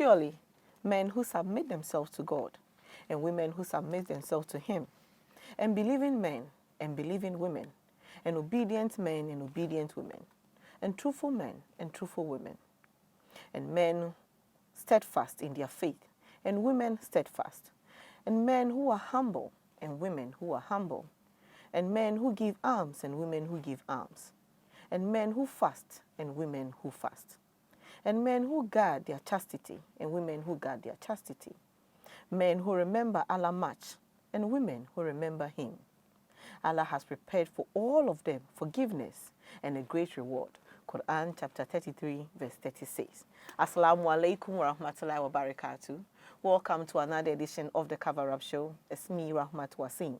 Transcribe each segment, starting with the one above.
Surely, men who submit themselves to God, and women who submit themselves to Him, and believing men and believing women, and obedient men and obedient women, and truthful men and truthful women, and men steadfast in their faith, and women steadfast, and men who are humble and women who are humble, and men who give alms and women who give alms, and men who fast and women who fast, and men who guard their chastity and women who guard their chastity, men who remember Allah much and women who remember Him. Allah has prepared for all of them forgiveness and a great reward. Quran chapter 33 verse 36. Assalamu alaikum wa rahmatullahi wa barakatuh. Welcome to another edition of the Cover Up Show. It's me, Rahmat Wasim.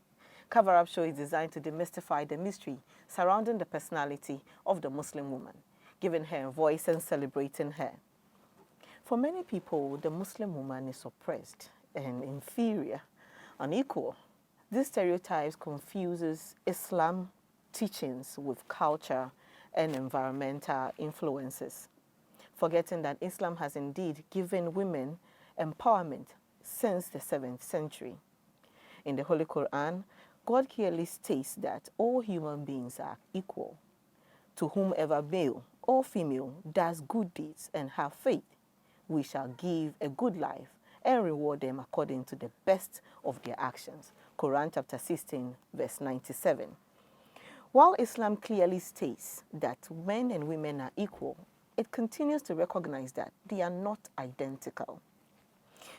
Cover Up Show is designed to demystify the mystery surrounding the personality of the Muslim woman, giving her a voice and celebrating her. For many people, the Muslim woman is oppressed and inferior, unequal. These stereotypes confuses Islam teachings with culture and environmental influences, forgetting that Islam has indeed given women empowerment since the 7th century. In the Holy Quran, God clearly states that all human beings are equal. To whomever, male or female, does good deeds and have faith, we shall give a good life and reward them according to the best of their actions. Quran chapter 16, verse 97. While Islam clearly states that men and women are equal, it continues to recognize that they are not identical.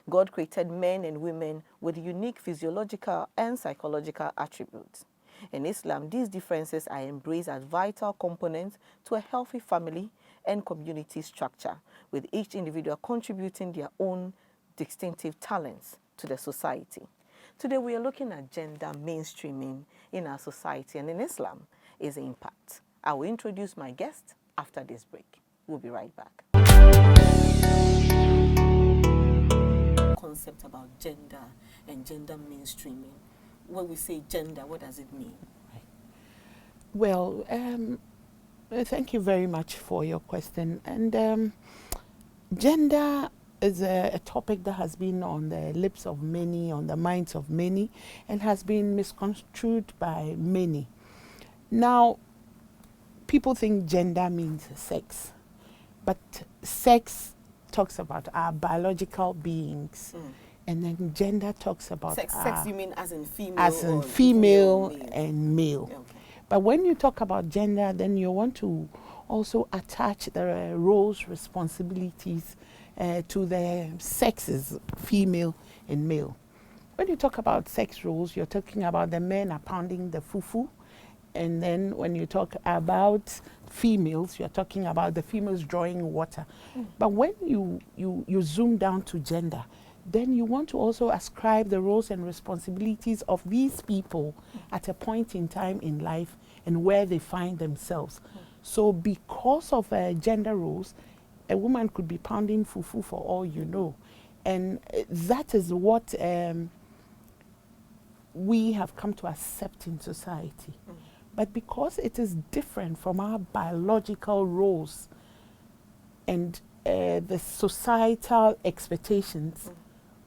God created men and women with unique physiological and psychological attributes. In Islam, these differences are embraced as vital components to a healthy family and community structure, with each individual contributing their own distinctive talents to the society. Today, we are looking at gender mainstreaming in our society and in Islam, its impact. I will introduce my guest after this break. We'll be right back. Concept about gender and gender mainstreaming. When we say gender, what does it mean? Well, thank you very much for your question. And gender is a topic that has been on the lips of many, on the minds of many, and has been misconstrued by many. Now, people think gender means sex, but sex talks about our biological beings, and then gender talks about sex. Sex, you mean as in female? As in female male? And male. Okay. But when you talk about gender, then you want to also attach the roles, responsibilities to the sexes, female and male. When you talk about sex roles, you're talking about the men are pounding the fufu. And then when you talk about females, you're talking about the females drawing water. But when you zoom down to gender, then you want to also ascribe the roles and responsibilities of these people at a point in time in life and where they find themselves. So because of gender roles, a woman could be pounding fufu for all you know. And that is what we have come to accept in society. But because it is different from our biological roles and the societal expectations,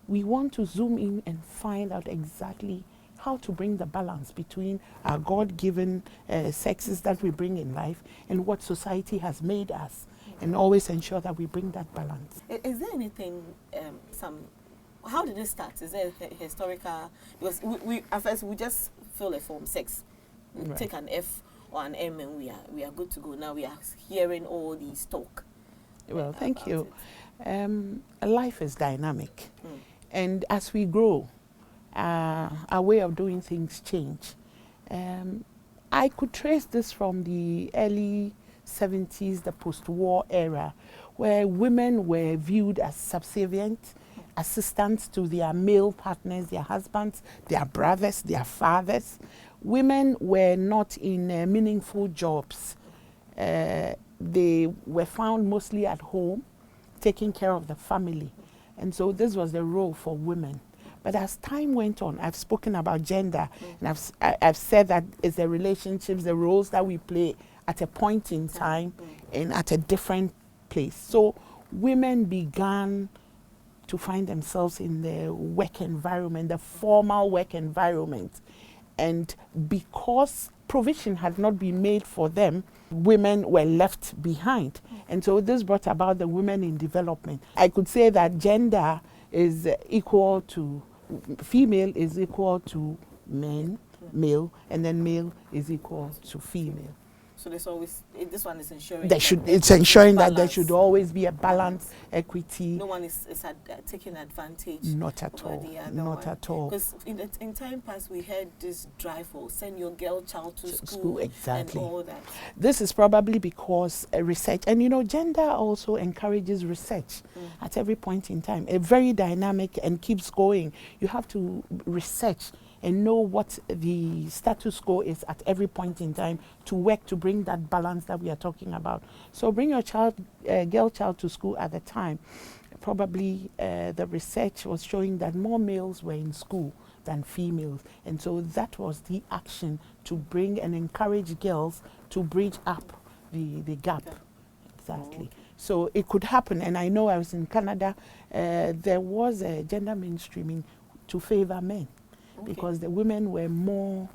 we want to zoom in and find out exactly how to bring the balance between our God-given sexes that we bring in life and what society has made us, and always ensure that we bring that balance. Is there anything, how did it start? Is there a historical, because we at first we just fill a form, sex. We take an F or an M and we are good to go. Now we are hearing all these talk. Well, thank you. Life is dynamic. And as we grow, our way of doing things change. I could trace this from the early 70s, the post-war era, where women were viewed as subservient, assistants to their male partners, their husbands, their brothers, their fathers. Women were not in meaningful jobs. They were found mostly at home, taking care of the family. And so this was the role for women. But as time went on, I've spoken about gender, and I've said that it's the relationships, the roles that we play at a point in time and at a different place. So women began to find themselves in the work environment, the formal work environment. And because provision had not been made for them, women were left behind. And so this brought about the women in development. I could say that gender is equal to, female is equal to men, male, and then male is equal to female. So there's always, this one is ensuring it's ensuring that there should always be a balance, equity. No one is taking advantage. Not at all. Not at all. Because in time past we had this drive for send your girl child to school exactly. and all that. This is probably because research, and you know, gender also encourages research at every point in time. A very dynamic and keeps going. You have to research and know what the status quo is at every point in time to work to bring that balance that we are talking about. So bring your child, girl child to school at the time. Probably the research was showing that more males were in school than females. And so that was the action to bring and encourage girls to bridge up the gap. Exactly. So it could happen. And I know I was in Canada, there was a gender mainstreaming to favor men. Because the women were more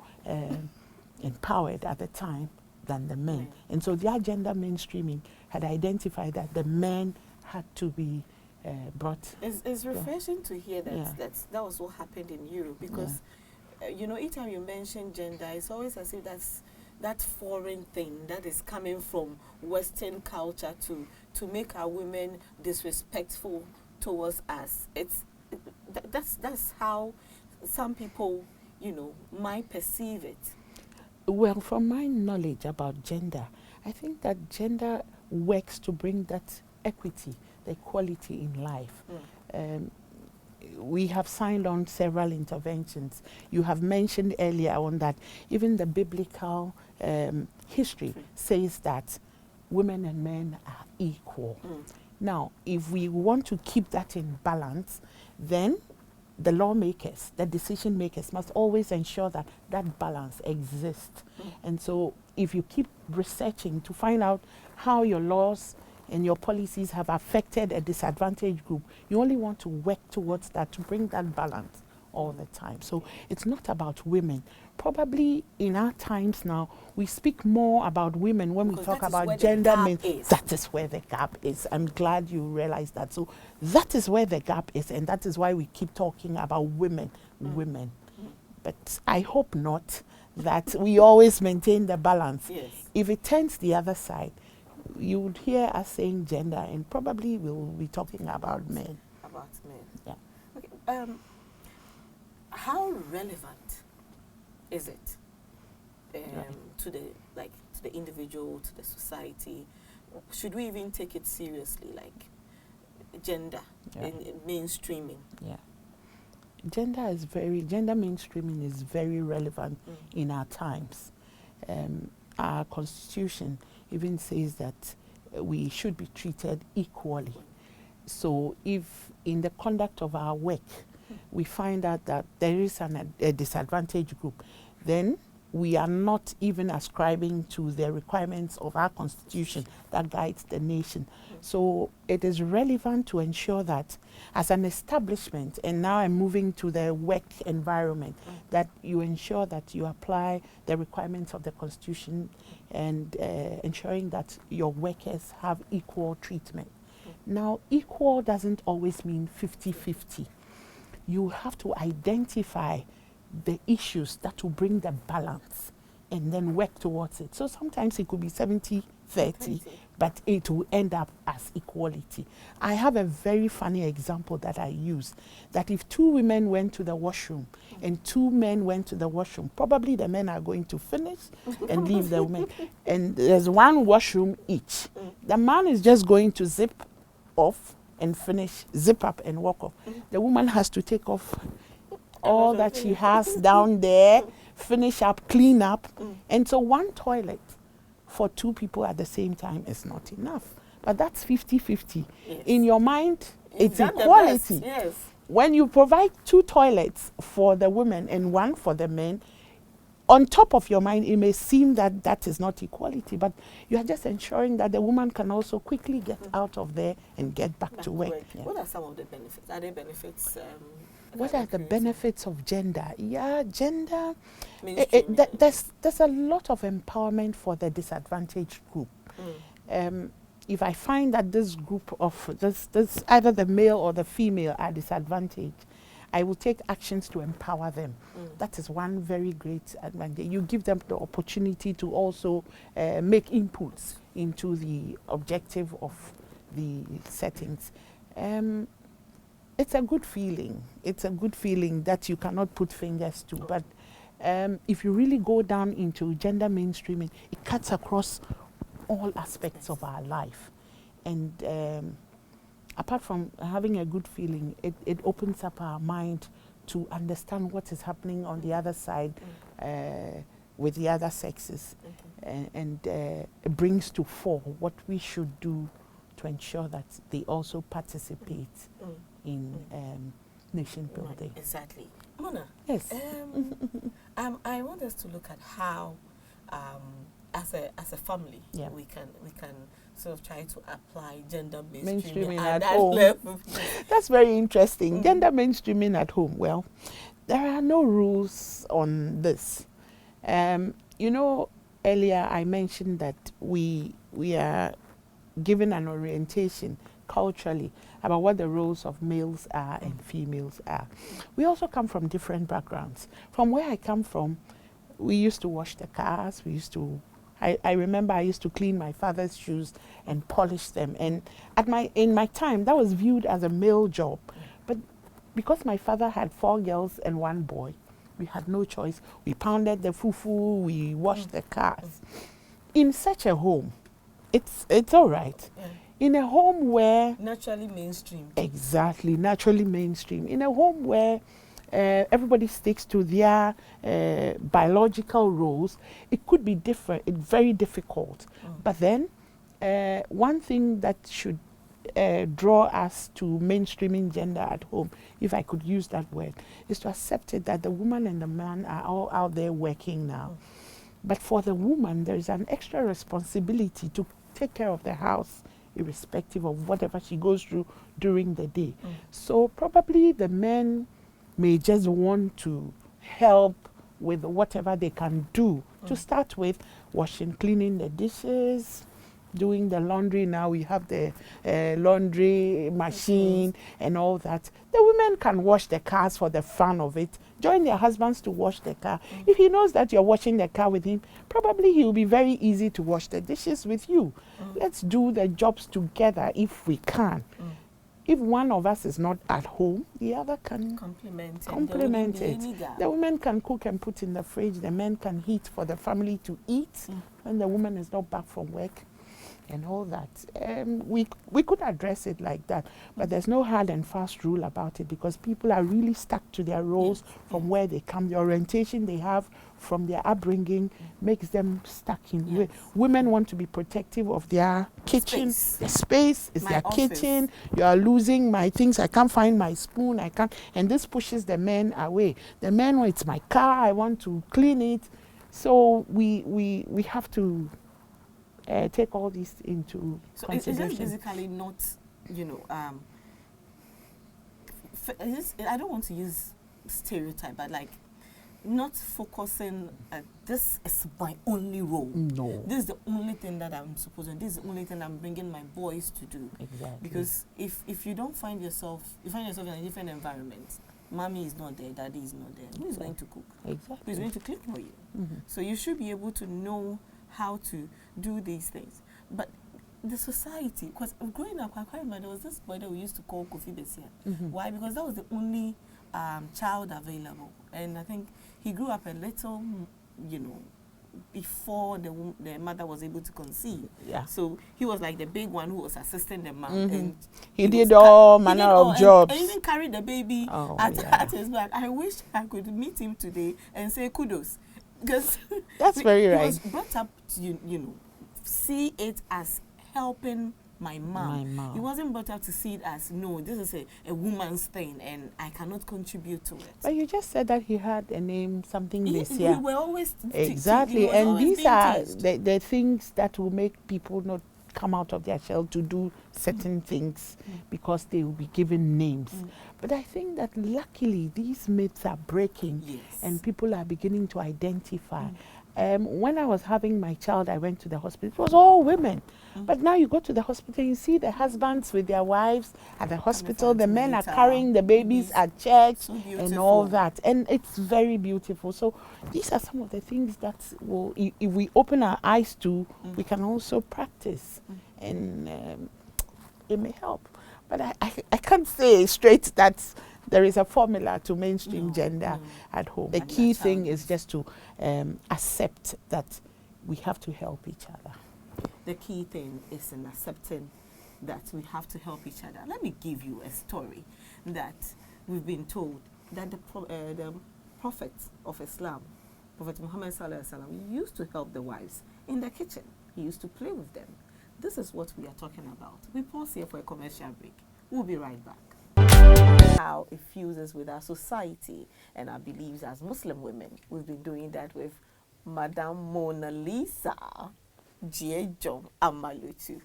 empowered at the time than the men. And so their gender mainstreaming had identified that the men had to be brought. It's refreshing to hear that that was what happened in Europe. Because, you know, each time you mention gender, it's always as if that's that foreign thing that is coming from Western culture to make our women disrespectful towards us. That's how some people, you know, might perceive it. Well, from my knowledge about gender, I think that gender works to bring that equity, the equality in life. We have signed on several interventions. You have mentioned earlier on that even the biblical history says that women and men are equal. Now, if we want to keep that in balance, then the lawmakers, the decision makers must always ensure that that balance exists. And so if you keep researching to find out how your laws and your policies have affected a disadvantaged group, you only want to work towards that to bring that balance all the time. So it's not about women. Probably in our times now, we speak more about women when we talk about gender. That is where the gap is. I'm glad you realized that. So that is where the gap is, and that is why we keep talking about women. But I hope not that we always maintain the balance. If it turns the other side, you would hear us saying gender, and probably we'll be talking about men. About men. Yeah. Okay. How relevant is it to the individual, to the society? Should we even take it seriously, like gender in mainstreaming? Yeah. Gender mainstreaming is very relevant in our times. Our constitution even says that we should be treated equally. So if in the conduct of our work we find out that there is a disadvantaged group, then we are not even ascribing to the requirements of our constitution that guides the nation. So it is relevant to ensure that as an establishment, and now I'm moving to the work environment, that you ensure that you apply the requirements of the constitution and ensuring that your workers have equal treatment. Now, equal doesn't always mean 50-50. You have to identify the issues that will bring the balance and then work towards it. So sometimes it could be 70-30, but it will end up as equality. I have a very funny example that I use, that if two women went to the washroom and two men went to the washroom, probably the men are going to finish and leave the women. And there's one washroom each. The man is just going to zip off and finish, zip up and walk off. The woman has to take off all that she has down there, finish up, clean up. And so one toilet for two people at the same time is not enough. But that's 50-50. In your mind, it's equality. When you provide two toilets for the women and one for the men, on top of your mind, it may seem that that is not equality, but you are just ensuring that the woman can also quickly get out of there and get back to work. Yeah. What are some of the benefits? Are there benefits? What are the benefits of gender? Yeah, gender. Mainstreaming. There's a lot of empowerment for the disadvantaged group. If I find that this group of this either the male or the female are disadvantaged, I will take actions to empower them. That is one very great advantage. You give them the opportunity to also make inputs into the objective of the settings. It's a good feeling. It's a good feeling that you cannot put fingers to. But if you really go down into gender mainstreaming, it cuts across all aspects of our life. And apart from having a good feeling, it opens up our mind to understand what is happening on the other side with the other sexes. And it brings to fore what we should do to ensure that they also participate in nation building. Right, exactly. Mona, yes. I want us to look at how, as a family, we can sort of try to apply gender mainstreaming at that home. level. That's very interesting. Gender mainstreaming at home. Well, there are no rules on this. You know, earlier I mentioned that we are given an orientation culturally about what the roles of males are and females are. We also come from different backgrounds. From where I come from, we used to wash the cars. We used to. I remember I used to clean my father's shoes and polish them. And in my time, that was viewed as a male job. But because my father had 4 girls and 1 boy, we had no choice. We pounded the fufu, we washed the cars. In such a home, it's all right. In a home where... naturally mainstream. Exactly, naturally mainstream. In a home where everybody sticks to their biological roles, it could be different. It's very difficult. But then, one thing that should draw us to mainstreaming gender at home, if I could use that word, is to accept it that the woman and the man are all out there working now. But for the woman, there is an extra responsibility to take care of the house, irrespective of whatever she goes through during the day. So probably the men may just want to help with whatever they can do. To start with, washing, cleaning the dishes, doing the laundry. Now we have the laundry machine and all that. The women can wash the cars for the fun of it. Join their husbands to wash the car. If he knows that you're washing the car with him, probably he will be very easy to wash the dishes with you. Let's do the jobs together if we can. If one of us is not at home, the other can complement it. The women can cook and put in the fridge. The men can heat for the family to eat when the woman is not back from work and all that. We could address it like that, but there's no hard and fast rule about it because people are really stuck to their roles from where they come. The orientation they have from their upbringing makes them stuck in. Women want to be protective of their kitchen. The space is their kitchen. You are losing my things. I can't find my spoon. I can't. And this pushes the men away. The men, well, it's my car. I want to clean it. So we have to take all these into consideration. Is it basically not, you know, I don't want to use stereotype, but like not focusing this is my only role. No. This is the only thing that I'm supposed to do. This is the only thing I'm bringing my boys to do. Exactly. Because if you don't find yourself, you find yourself in a different environment, mommy is not there, daddy is not there, who is going to cook? Exactly. Who is going to clean for you? So you should be able to know how to do these things. But the society, because growing up, I can't remember, there was this boy that we used to call Kofi Besia. Why? Because that was the only child available. And I think he grew up a little, you know, before the mother was able to conceive. Yeah. So he was like the big one who was assisting the mom. And he did all manner of jobs. And even carried the baby at his back. I wish I could meet him today and say kudos. Because that's very right. He was brought up to, you know, see it as helping my mom. My mom. It wasn't brought up to see it as, no, this is a woman's thing and I cannot contribute to it. But you just said that he had a name, something this We year. were always Exactly, he was and always these being are teased. the things that will make people not come out of their shell to do certain things because they will be given names. But I think that luckily these myths are breaking, Yes. and people are beginning to identify. When I was having my child, I went to the hospital. It was all women. But now you go to the hospital, you see the husbands with their wives at the hospital. The men are carrying the babies at church So and all beautiful. that. And it's very beautiful. So these are some of the things that will, if we open our eyes to, we can also practice. And it may help. But I can't say straight that there is a formula to mainstream gender at home. The And key that's how thing it is is. just to accept that we have to help each other. The key thing is in accepting that we have to help each other. Let me give you a story that we've been told that the Prophet of Islam, Prophet Muhammad Sallallahu Alaihi Wasallam, used to help the wives in the kitchen. He used to play with them. This is what we are talking about. We pause here for a commercial break. We'll be right back. How it fuses with our society and our beliefs as Muslim women. We've been doing that with Madame Mona Lisa Jiejong Amalutu.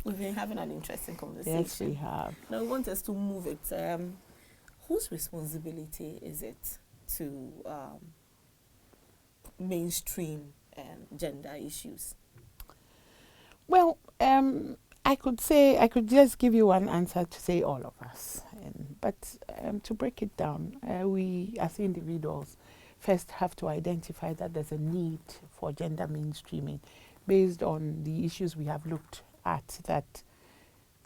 We've been having an interesting conversation. Yes, we have. Now, we want us to move it. Whose responsibility is it to mainstream gender issues? Well, I could just give you one answer to say all of us. But to break it down, we as individuals first have to identify that there's a need for gender mainstreaming based on the issues we have looked at, that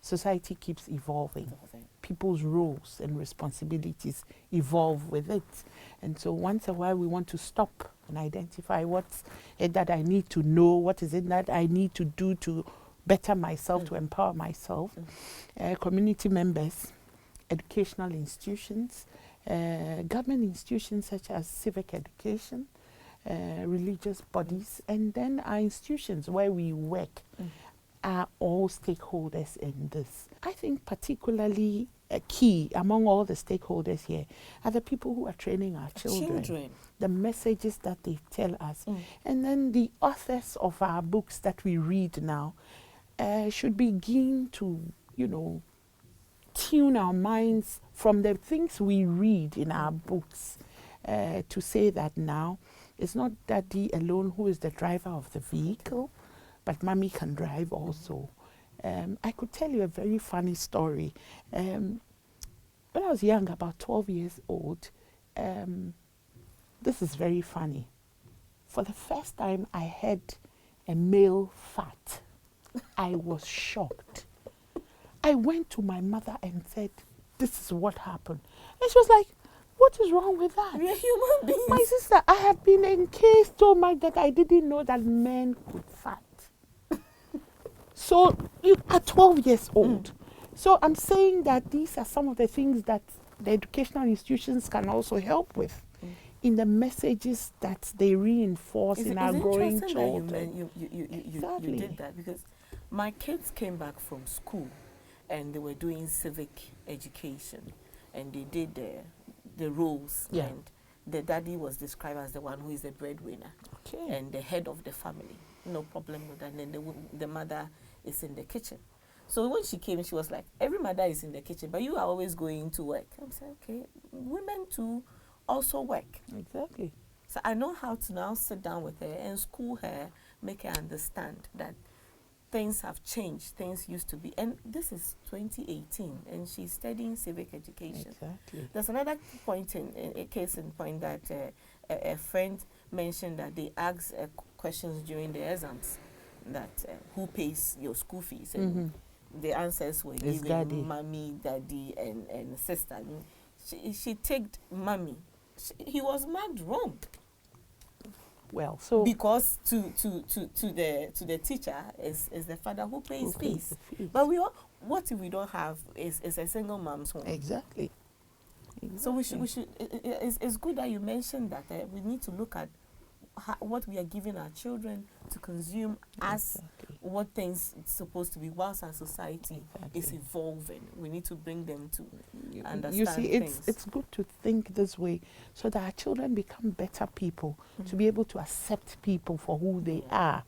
society keeps evolving. People's roles and responsibilities evolve with it. And so once a while we want to stop and identify what's it that I need to know, what is it that I need to do to better myself, to empower myself. Community members, educational institutions, government institutions such as civic education, religious bodies, and then our institutions where we work are all stakeholders in this. I think particularly key among all the stakeholders here are the people who are training our children. The messages that they tell us. And then the authors of our books that we read now should begin to, tune our minds from the things we read in our books to say that now it's not daddy alone who is the driver of the vehicle, but mommy can drive also. I could tell you a very funny story. When I was young, about 12 years old, this is very funny. For the first time, I had a male fart. I was shocked. I went to my mother and said, this is what happened. And she was like, what is wrong with that? We're human beings. My sister, I have been encased so much that I didn't know that men could fart. So you are 12 years old. So I'm saying that these are some of the things that the educational institutions can also help with in the messages that they reinforce in our growing children. You did that because my kids came back from school and they were doing civic education and they did the roles, and the daddy was described as the one who is the breadwinner and the head of the family. No problem with that. And then the mother is in the kitchen. So when she came, she was like, every mother is in the kitchen, but you are always going to work. I'm saying, okay, women too also work. Exactly. So I know how to now sit down with her and school her, make her understand that things have changed. Things used to be, and this is 2018, and she's studying civic education. Exactly. There's another point in a case in point that a friend mentioned that they asked questions during the exams that who pays your school fees, and the answers were given daddy. mommy, daddy, and sister. She ticked mommy. He was marked wrong. Well, so because to the teacher is the father who pays fees. But what if we don't have is a single mom's home? Exactly. So we should it's good that you mentioned that we need to look at what we are giving our children to consume as what things it's supposed to be whilst our society is Exactly. evolving. We need to bring them to understand You see, things. it's good to think this way so that our children become better people, to be able to accept people for who they are.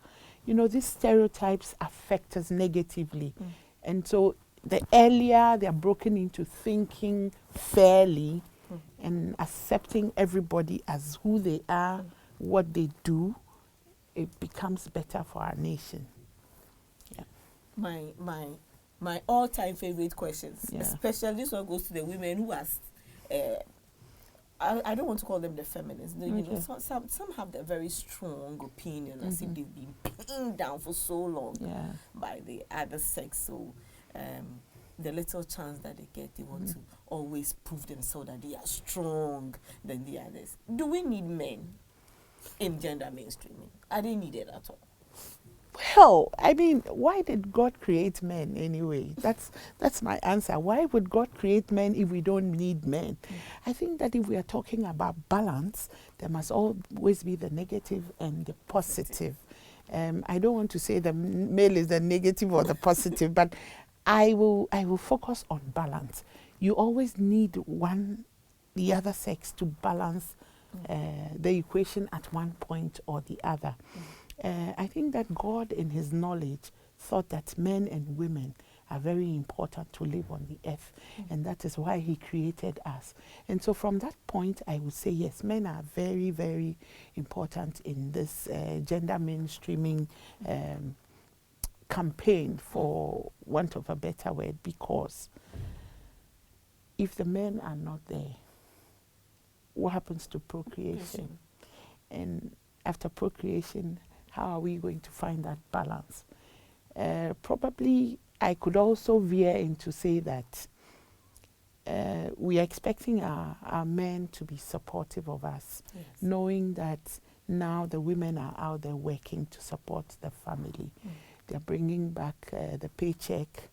You know, these stereotypes affect us negatively. And so the earlier they are broken into thinking fairly and accepting everybody as who they are, what they do, it becomes better for our nation. Yeah. My all-time favorite questions, Yeah. especially this one goes to the women who asked. I don't want to call them the feminists. You know, Okay. some have the very strong opinion as if they've been pinned down for so long Yeah. by the other sex. So the little chance that they get, they want to always prove themselves that they are strong than the others. Do we need men in gender mainstreaming? Are they needed at all? Well, I mean, why did God create men anyway? That's my answer. Why would God create men if we don't need men? I think that if we are talking about balance, there must always be the negative and the positive. I don't want to say the male is the negative or the positive, but I will focus on balance. You always need the other sex to balance the equation at one point or the other. I think that God, in His knowledge, thought that men and women are very important to live on the earth, and that is why He created us. And so, from that point, I would say yes, men are very, very important in this gender mainstreaming campaign, for want of a better word, because if the men are not there, what happens to procreation? And after procreation, how are we going to find that balance? Probably I could also veer into say that we are expecting our men to be supportive of us, knowing that now the women are out there working to support the family. They're bringing back the paycheck.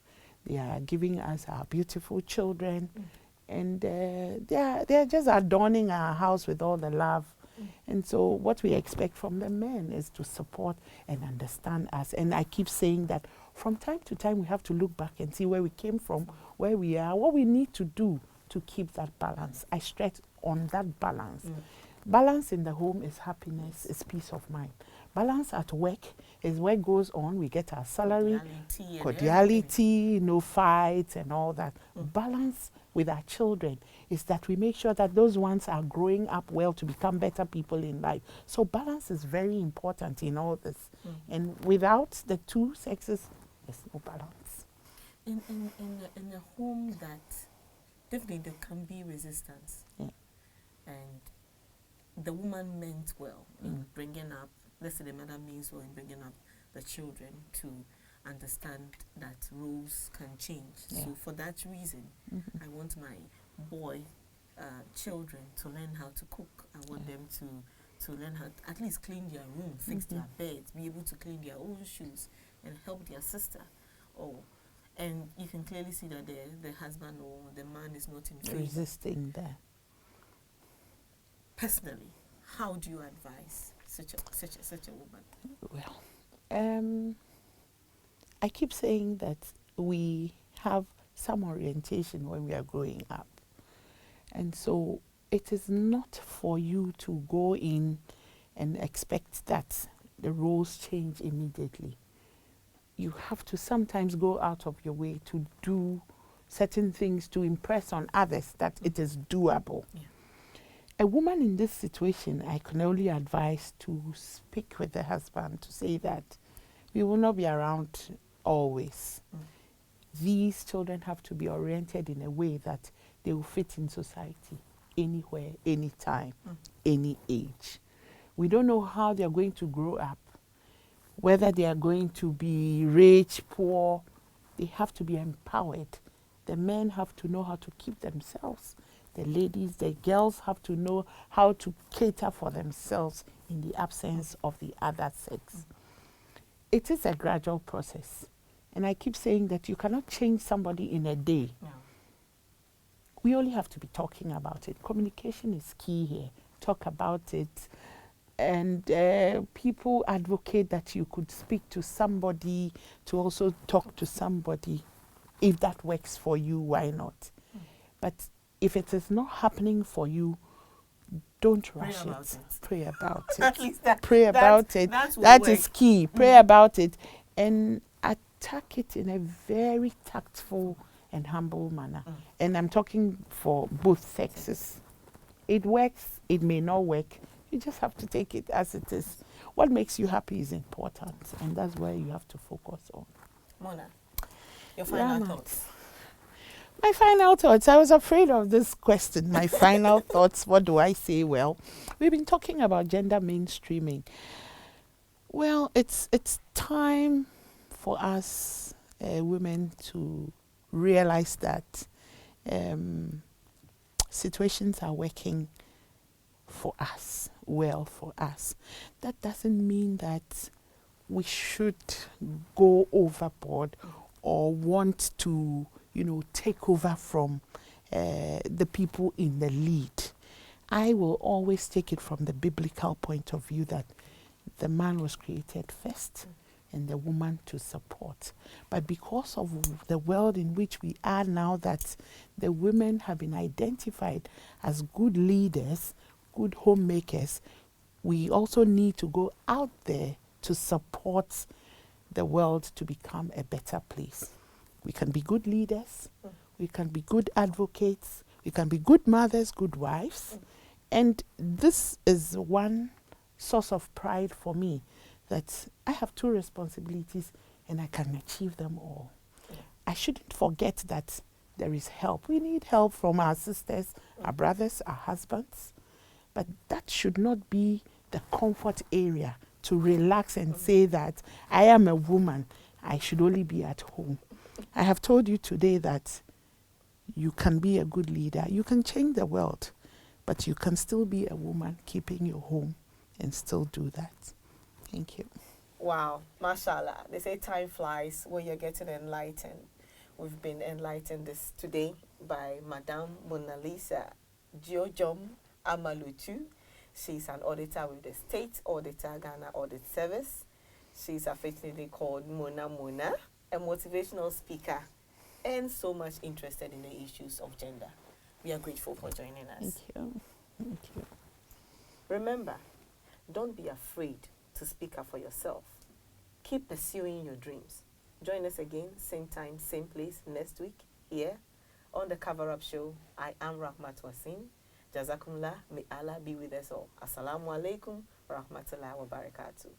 They are giving us our beautiful children. And they're just adorning our house with all the love. And so what we expect from the men is to support and understand us. And I keep saying that from time to time we have to look back and see where we came from, where we are, what we need to do to keep that balance. I stress on that balance. Balance in the home is happiness, is peace of mind. Balance at work is what goes on. We get our salary, cordiality, no fights and all that. Balance with our children is that we make sure that those ones are growing up well to become better people in life. So balance is very important in all this. And without the two sexes, there's no balance. In a home that definitely there can be resistance. And the woman meant well in bringing up, let's say the mother means well in bringing up the children to understand that roles can change. So for that reason, I want my boy children to learn how to cook. I want them to learn how to at least clean their room, fix their beds, be able to clean their own shoes and help their sister. And you can clearly see that the husband or the man is not in favor. Resisting there. Personally, how do you advise such a woman? Well, I keep saying that we have some orientation when we are growing up. And so it is not for you to go in and expect that the roles change immediately. You have to sometimes go out of your way to do certain things to impress on others that it is doable. A woman in this situation, I can only advise to speak with the husband to say that we will not be around always. These children have to be oriented in a way that they will fit in society anywhere, anytime, any age. We don't know how they are going to grow up, whether they are going to be rich, poor. They have to be empowered. The men have to know how to keep themselves. The ladies, the girls have to know how to cater for themselves in the absence of the other sex. It is a gradual process. And I keep saying that you cannot change somebody in a day. We only have to be talking about it. Communication is key here. Talk about it. And people advocate that you could speak to somebody, to also talk to somebody. If that works for you, why not? But if it is not happening for you, don't rush it. Pray about it. At least that. Pray about it. That is key. Pray about it and attack it in a very tactful and humble manner. And I'm talking for both sexes. It works, it may not work. You just have to take it as it is. What makes you happy is important, and that's where you have to focus on. Mona, your final thoughts. My final thoughts. I was afraid of this question. My final thoughts. What do I say? Well, we've been talking about gender mainstreaming. Well, it's time for us women to realize that situations are working for us, well for us. That doesn't mean that we should go overboard or want to, take over from the people in the lead. I will always take it from the biblical point of view that the man was created first and the woman to support. But because of the world in which we are now, that the women have been identified as good leaders, good homemakers, we also need to go out there to support the world to become a better place. We can be good leaders, we can be good advocates, we can be good mothers, good wives. And this is one source of pride for me, that I have two responsibilities and I can achieve them all. I shouldn't forget that there is help. We need help from our sisters, our brothers, our husbands. But that should not be the comfort area to relax and say that I am a woman, I should only be at home. I have told you today that you can be a good leader, you can change the world, but you can still be a woman keeping your home and still do that. Thank you. Wow, mashallah. They say time flies when you're getting enlightened. We've been enlightened this today by Madame Mona Lisa Giojom Amalutu. She's an auditor with the State Auditor Ghana Audit Service. She's affectionately called Mona Mona, a motivational speaker, and so much interested in the issues of gender. We are grateful for joining us. Thank you. Thank you. Remember, don't be afraid to speak up for yourself. Keep pursuing your dreams. Join us again, same time, same place, next week, here on the Cover Up Show. I am Rahmat Wasim. Jazakumullah, may Allah be with us all. Assalamu alaikum wa rahmatullahi wa barakatuh.